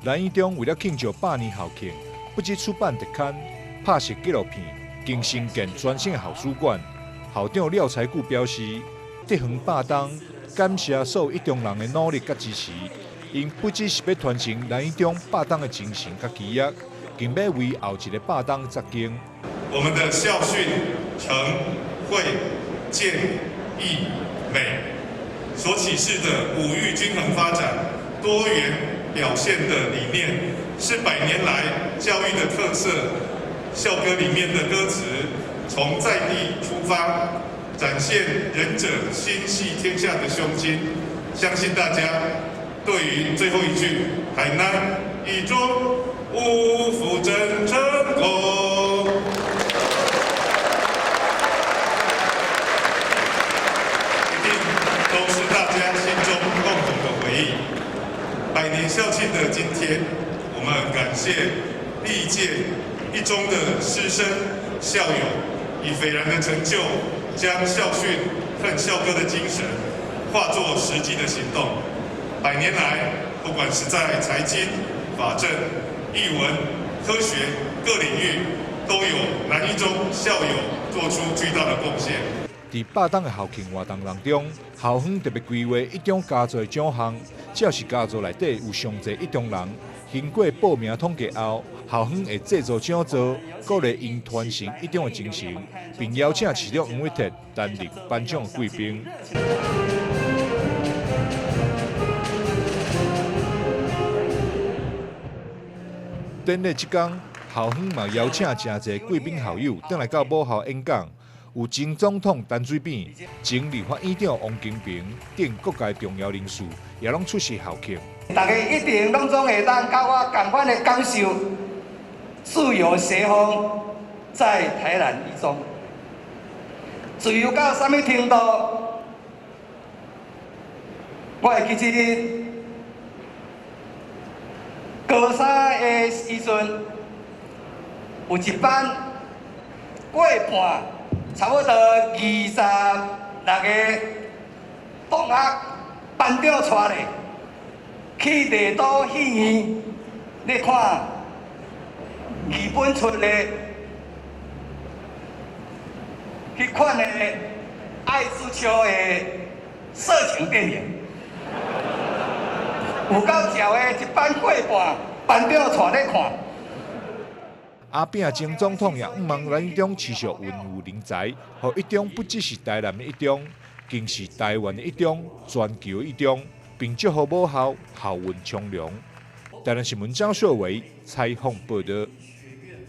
南一中为了庆祝100年校庆，不止出版特刊、拍摄纪录片，更新建全新的校史馆。校长廖才固表示，德远霸东，感谢所有一中人的努力甲支持。因不只是要传承南一中霸东的精神甲基业，更要为后一个霸东扎根。我们的校训诚、惠、健、义、美所启示的五育均衡发展、多元表现的理念，是100年来教育的特色。校歌里面的歌词从在地出发，展现仁者心系天下的胸襟。相信大家对于最后一句“海南一中五福真成功”，一定都是大家心中共同的回忆。100年校庆的今天，我们感谢历届一中的师生校友，以斐然的成就，将校训和校歌的精神化作实际的行动。100年来，不管是在财经、法政、艺文、科学各领域，都有南一中校友做出巨大的贡献。在霸东的校庆活动当中，校方特别规划一中佳作的奖项，只要是佳作内底有上侪一中人，经过报名统计后，校方会制作奖座，鼓励因传承一中的精神，并邀请市长黄伟哲担任颁奖贵宾。典礼即天，校方嘛邀请真侪贵宾校友登来到母校演讲，有前总统陈水扁、前立法院长王金平等各界重要人士，也拢出席校庆。大家一定拢总会当甲我同款的感受，自由斜风在台南一中，自由到什么程度？我会记得高三的时阵，有一班过半，差不多26个同学班长带咧。去地都戏院咧看日本出的迄款的爱之秋的色情电影，有够潮的，一班过半，班长带咧看。阿扁前总统也毋忘咱一中持续文武人才，互一中不只是台南的一中，更是台湾的一中，全球的一中。并祝福母校校运昌隆。台南新闻张硕伟采访报道。